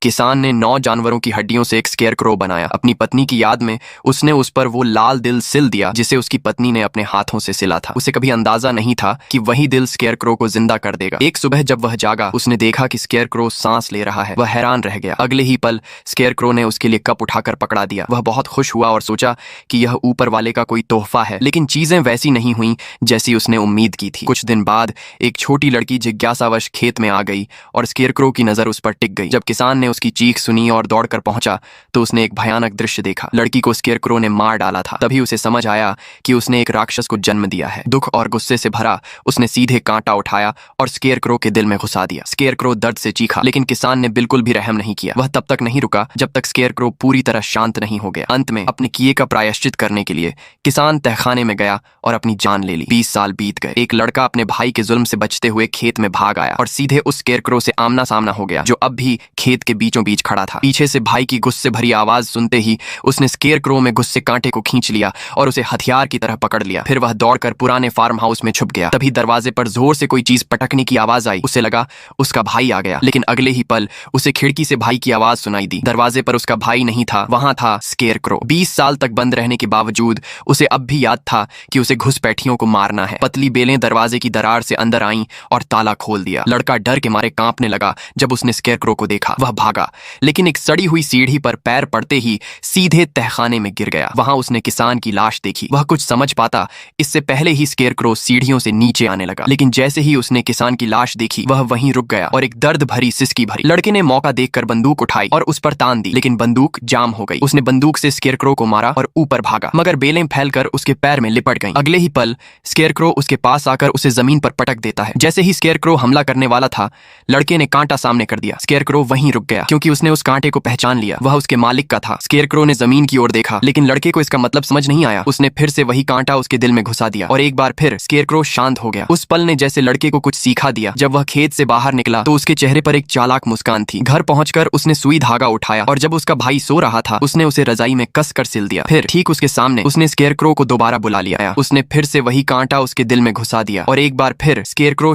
किसान ने 9 जानवरों की हड्डियों से एक स्केयरक्रो बनाया। अपनी पत्नी की याद में उसने उस पर वो लाल दिल सिल दिया जिसे उसकी पत्नी ने अपने हाथों से सिला था। उसे कभी अंदाजा नहीं था कि वही दिल स्केयरक्रो को जिंदा कर देगा। एक सुबह जब वह जागा, उसने देखा कि स्केयरक्रो सांस ले रहा है। वह हैरान रह गया। अगले ही पल स्केयरक्रो ने उसके लिए कप उठाकर पकड़ा दिया। वह बहुत खुश हुआ और सोचा कि यह ऊपर वाले का कोई तोहफा है। लेकिन चीजें वैसी नहीं हुई जैसी उसने उम्मीद की थी। कुछ दिन बाद एक छोटी लड़की जिज्ञासावश खेत में आ गई और स्केयरक्रो की नजर उस पर टिक गई। जब किसान ने उसकी चीख सुनी और दौड़कर पहुंचा तो उसने एक भयानक दृश्य देखा। लड़की को स्केयरक्रो ने मार डाला था। तभी उसे समझ आया कि उसने एक राक्षस को जन्म दिया है। दुख और गुस्से से भरा उसने सीधे कांटा उठाया और स्केयरक्रो के दिल में घुसा दिया। स्केयरक्रो दर्द से चीखा, लेकिन किसान ने बिल्कुल भी रहम नहीं किया। वह तब तक नहीं रुका जब तक स्केयरक्रो पूरी तरह शांत नहीं हो गया। अंत में अपने किए का प्रायश्चित करने के लिए किसान तहखाने में गया और अपनी जान ले ली। 20 साल बीत गए। एक लड़का अपने भाई के जुल्म से बचते हुए खेत में भाग आया और सीधे उस स्केयरक्रो से आमना सामना हो गया जो अब भी खेत के बीचों बीच खड़ा था। पीछे से भाई की गुस्से भरी आवाज सुनते ही उसने स्केयरक्रो में गुस्से कांटे को खींच लिया और उसे हथियार की तरह पकड़ लिया। फिर वह दौड़कर पुराने फार्म हाउस में छुप गया। तभी दरवाजे पर जोर से कोई चीज पटकने की आवाज आई। उसे लगा उसका भाई आ गया, लेकिन अगले ही पल उसे खिड़की से भाई की आवाज सुनाई दी। दरवाजे पर उसका भाई नहीं था, वहां था स्केयरक्रो। 20 साल तक बंद रहने के बावजूद उसे अब भी याद था कि उसे घुसपैठियों को मारना है। पतली बेलें दरवाजे की दरार से अंदर आईं और ताला खोल दिया। लड़का डर के मारे कांपने लगा। जब उसने स्केयरक्रो को देखा वह भागा, लेकिन एक सड़ी हुई सीढ़ी पर पैर पड़ते ही सीधे तहखाने में गिर गया। वहां उसने किसान की लाश देखी। वह कुछ समझ पाता इससे पहले ही स्केयरक्रो सीढ़ियों से नीचे आने लगा, लेकिन जैसे ही उसने किसान की लाश देखी वह वहीं रुक गया और एक दर्द भरी सिसकी भरी। लड़के ने मौका देखकर बंदूक उठाई और उस पर तान दी, लेकिन बंदूक जाम हो गई। उसने बंदूक से स्केयरक्रो को मारा और ऊपर भागा, मगर बेलें फैलकर उसके पैर में लिपट गईं। अगले ही पल स्केयरक्रो उसके पास आकर उसे जमीन पर पटक देता है। जैसे ही स्केयरक्रो हमला करने वाला था, लड़के ने कांटा सामने कर दिया। स्केयरक्रो वहीं रुक गया क्योंकि उसने उस कांटे को पहचान लिया। वह उसके मालिक का था। स्केयरक्रो ने जमीन की ओर देखा, लेकिन लड़के को इसका मतलब समझ नहीं आया। उसने फिर से वही कांटा उसके दिल में घुसा दिया और एक बार फिर स्केयरक्रो शांत हो गया। उस पल ने जैसे लड़के को कुछ सीखा दिया। जब वह खेत से बाहर निकला तो उसके चेहरे पर एक चालाक मुस्कान थी। घर पहुंचकर उसने सुई धागा उठाया और जब उसका भाई सो रहा था उसने उसे रजाई में कस कर सिल दिया। फिर ठीक उसके सामने उसने स्केयरक्रो को दोबारा बुला लिया। उसने फिर से वही कांटा उसके दिल में घुसा दिया और एक बार फिर स्केयरक्रो